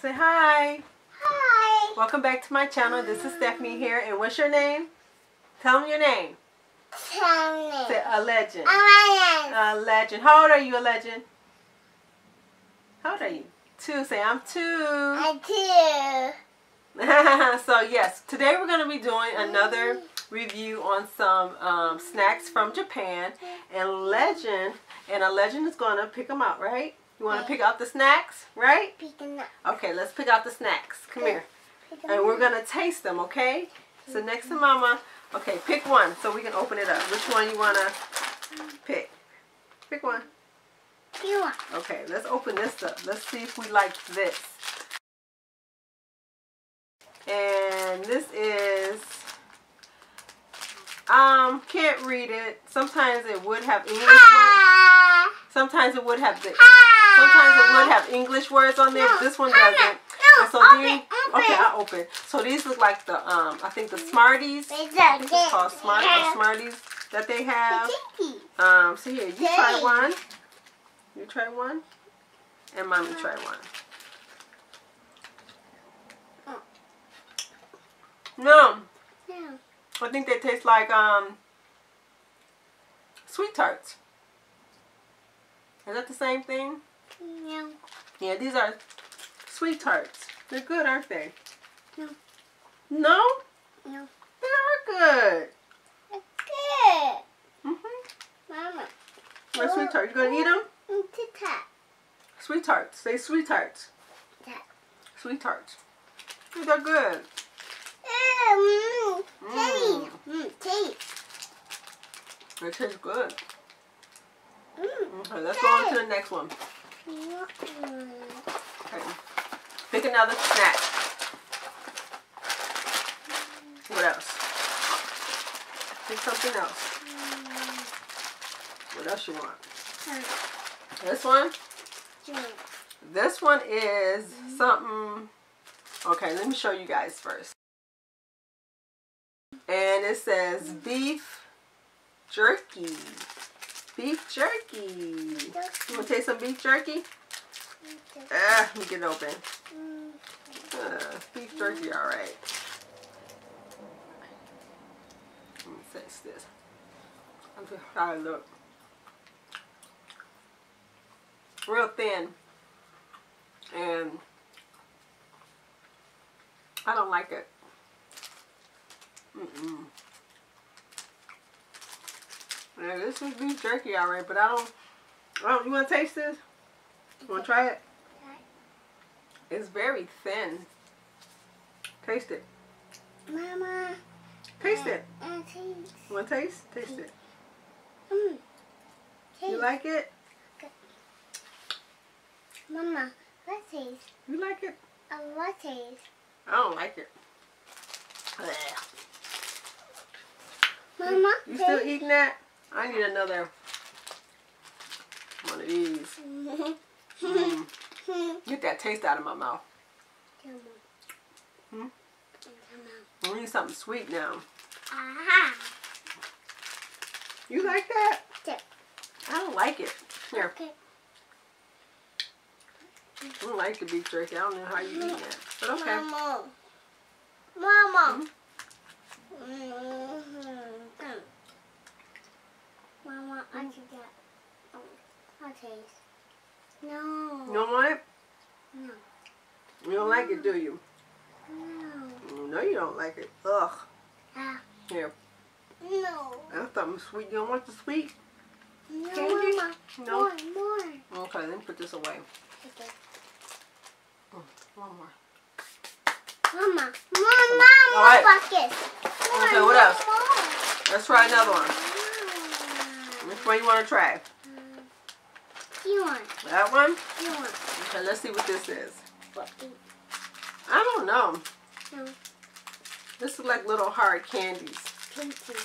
Say hi. Hi. Welcome back to my channel. This is Stephanie here. And what's your name? Tell them your name. Say a legend. A legend. How old are you, a legend? How old are you? 2. Say I'm 2. I'm 2. So yes, today we're going to be doing another review on some snacks from Japan. And a legend is going to pick them out, right? You want to pick out the snacks, right? Picking up. Okay, let's pick out the snacks. Come here. And we're going to taste them, okay? So next to Mama, okay, pick one so we can open it up. Which one you want to pick? Pick one. You want. Okay, let's open this up. Let's see if we like this. And this is, can't read it. Sometimes it would have English words. Sometimes it would have English words on there, but this one doesn't. And so these, okay, I'll open. So these look like the, I think the Smarties. I think it's called Smarties that they have. So here, you try one. You try one. And Mommy try one. No. I think they taste like sweet tarts. Is that the same thing? No. Yeah, these are sweet tarts. They're good, aren't they? No. No? No. They are good. It's good. Mama. What sweet tarts? You gonna eat them? Tit-tat. Sweet tarts. Say sweet tarts. Sweet tarts. These are good. Taste. They taste good. Okay, let's go on to the next one. Okay. Pick another snack. What else? Pick something else. What else you want? This one? This one is something. Okay, let me show you guys first. And it says beef jerky. Beef jerky. You want to taste some beef jerky? Let me get it open. Beef jerky, alright. Let me taste this. Let's see how it looks. Real thin. And I don't like it. Yeah, this is beef jerky alright, but I don't, you want to taste this? You want to try it? It's very thin. Taste it. Mama. Taste it. Taste. You want to taste? Taste it. Taste. You like it? Mama, what taste? You like it? What taste? I don't like it. Mama, you still eating that? I need another one of these. Get that taste out of my mouth. I need something sweet now. You like that? I don't like it. Here. I don't like the beef jerky. I don't know how you eat that. But okay. Mama. Mama, I should get a taste. No. You don't want it? No. You don't like it, do you? No. No, you don't like it. Ugh. Here. No. That's something sweet. You don't want the sweet? No, Candy? Mama. No. More. Okay, let me put this away. Okay. One more. Mama. All right. Buckets. Okay, what else? Let's try another one. Which one you want to try? You want. That one? You want. Okay, let's see what this is. What? I don't know. No. This is like little hard candies. Pinky.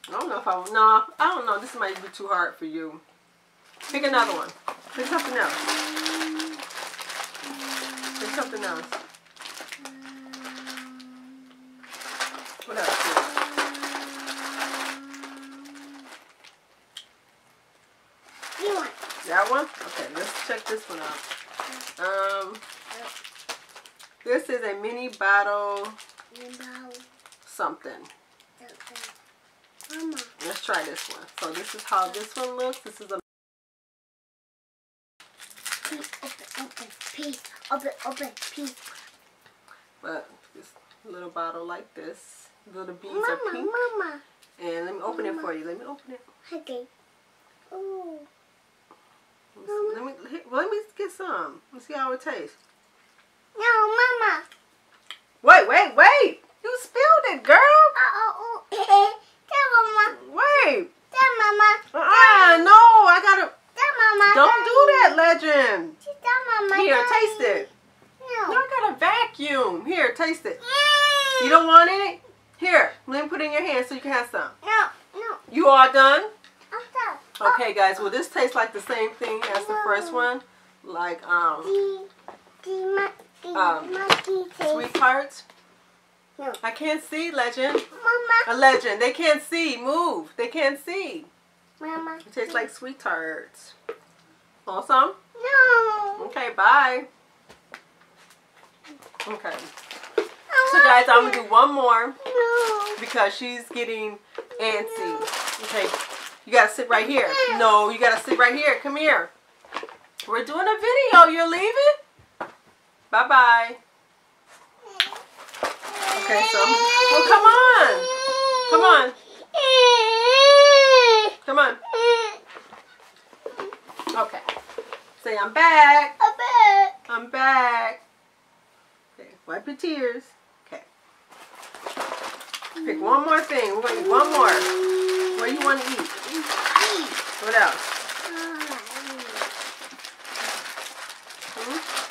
I don't know if I will. No, I don't know. This might be too hard for you. Pick another one. Pick something else. Pick something else. What else? You want. That one? Okay, let's check this one out. This is a mini bottle something. Mama. Let's try this one. So this is how this one looks. This is a Open, peace. but this little bottle like this. Little beads are pink. Mama. And let me open it for you. Let me open it. Okay. Oh. Let me get some. Let's see how it tastes. No, Mama. Wait! You spilled it, girl. Oh. Tell Mama. Wait. Tell Mama. No, I gotta. Tell Mama. Don't do that, Legend. Tell Mama. Here, taste it. No. I gotta vacuum. Here, taste it. You don't want it? Here, let me put it in your hand so you can have some. No. You all done? I'm done. Okay, guys. Well, this tastes like the same thing as the first one, like sweethearts. No. I can't see, Legend. Mama. A Legend. They can't see. Move. They can't see. Mama. It tastes like sweethearts. Want some? No. Okay, bye. Okay. So, guys, I'm going to do one more No. because she's getting antsy. Okay. You got to sit right here. No, you got to sit right here. Come here. We're doing a video. You're leaving? Bye-bye. Okay, so, well, come on. Come on. Come on. Okay. Say, I'm back. I'm back. Okay, wipe your tears. Okay. Pick one more thing. We're going to eat one more. What do you want to eat? What else?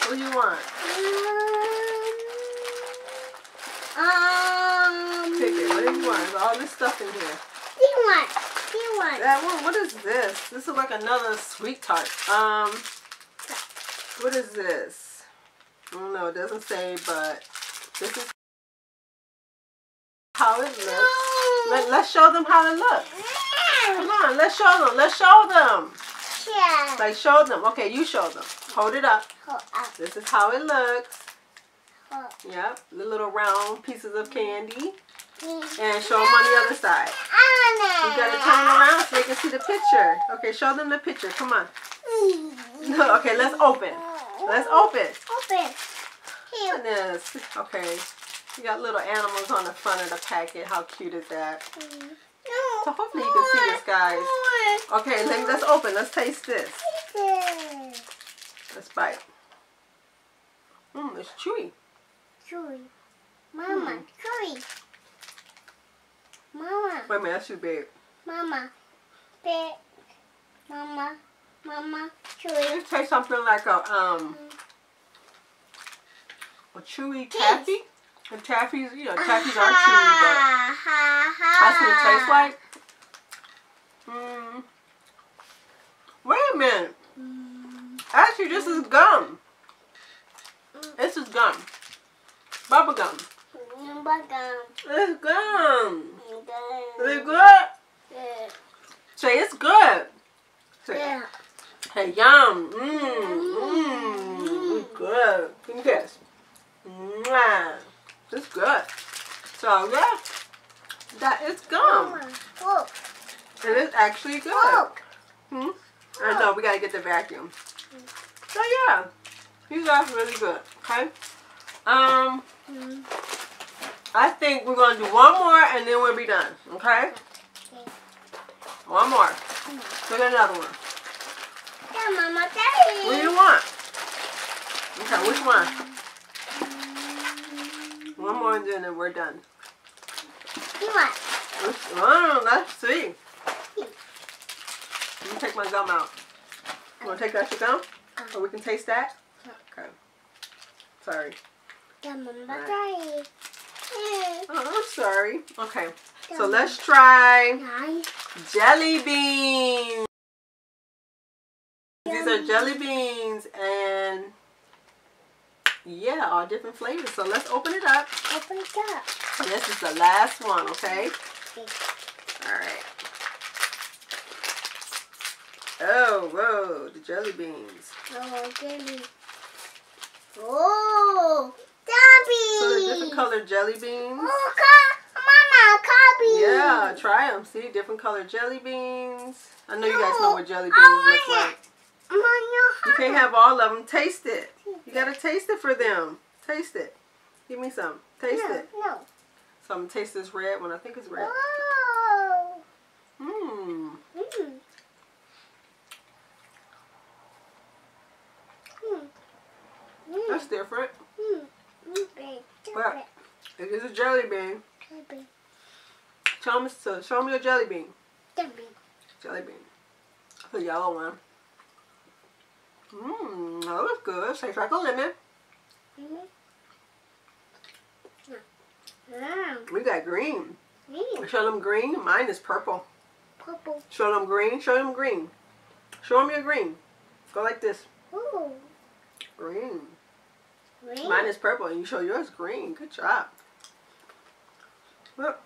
What do you want? Pick it. What do you want? There's all this stuff in here. That one, what is this? This is like another sweet tart. What is this? I don't know, it doesn't say, but this is how it looks. Let's show them how it looks. Come on, let's show them. Let's show them. Yeah. Like, show them. Okay, you show them. Hold it up. Hold up. This is how it looks. Hold. Yep, the little round pieces of candy. And show them on the other side. You gotta turn around so they can see the picture. Okay, show them the picture. Come on. No, okay, let's open. Let's open. Open. Here. Goodness. Okay. You got little animals on the front of the packet. How cute is that? No. So hopefully you can see this, guys. Okay, let's open. Let's taste this. Let's bite. It's chewy. Chewy. Mama, chewy. Mama. Wait a minute, that's too big. Mama. Big. Mama. Chewy. It tastes something like a chewy taffy. And taffies, you know, taffies are chewy, but that's what it tastes like. Wait a minute. Actually, this is gum. This is gum. Bubble gum. It's gum. Is it good? Say it's good. Say, hey, yum. It's good. Give me this. Mwah. It's good. So yeah, that is gum. It is actually good. I know, we gotta get the vacuum. So yeah, these are really good. Okay. I think we're gonna do one more and then we'll be done. Okay. One more. Look at another one. What do you want? Okay, which one? One more and then we're done. Let's see. Let me take my gum out. You want to take out your gum? So we can taste that? Okay. Sorry. Right. Oh, I'm sorry. Okay. So let's try jelly beans. These are jelly beans and yeah, all different flavors. So let's open it up. Open it up. This is the last one, okay? Alright. Oh, whoa, the jelly beans. Oh, jelly. Oh, So they're different colored jelly beans. Oh, Mama, copy. Yeah, try them. See, different colored jelly beans. I know you guys know what jelly beans look like. You can't have all of them. Taste it. You gotta taste it for them. Taste it. Give me some. Taste it. No. So I'm gonna taste this red one. I think it's red. Oh. Mmm. That's different. But it is a jelly bean. Show me a jelly bean. Jelly bean. The yellow one. Mmm, that looks good. Tastes like a lemon. We got green. Show them green. Mine is purple. Purple. Show them green. Show them green. Show them your green. Go like this. Ooh. Green. Green. Mine is purple and you show yours green. Good job. Look.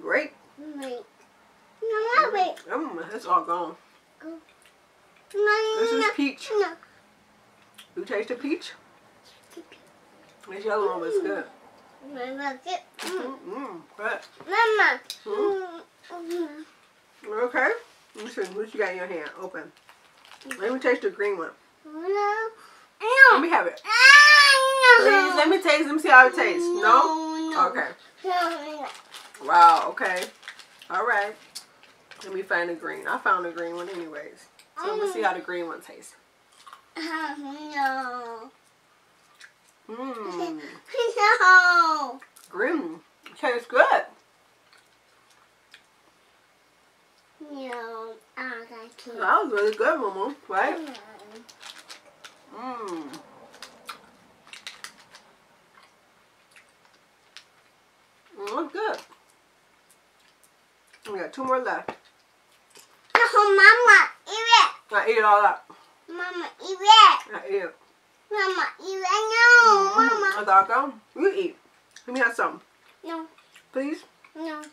Great. It's all gone. This is peach. You taste the peach? This yellow one was good. Good. Okay. Let me see what you got in your hand. Open. Let me taste the green one. Let me have it. Please, let me taste. Let me see how it tastes. No? Okay. Wow, okay. Alright. Let me find the green. I found the green one anyways. So I'm going to see how the green one tastes. No. Mmm. No. Green. Tastes good. No. That was really good, Momo. Right? Mmm. That's good. We got 2 more left. No, Mama, eat it. I eat it all up. Mama, eat it. I eat it. Mama, eat it. No, Mama. I thought go. You eat. Let me have some. No. Please. No.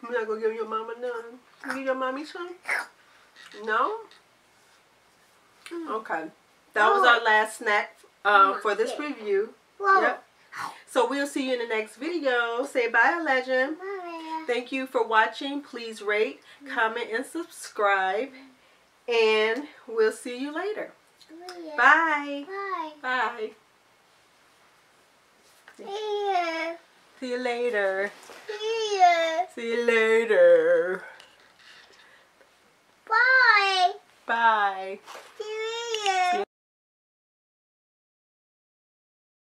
I'm not gonna give your mama none. You give your mommy some? No? Okay. That was our last snack for this review. Whoa. Yep. So we'll see you in the next video. Say bye, Legend. Bye. Thank you for watching. Please rate, comment, and subscribe. And we'll see you later. Bye. Bye. Bye. Here. See you later. Here. See you later. Bye. Bye.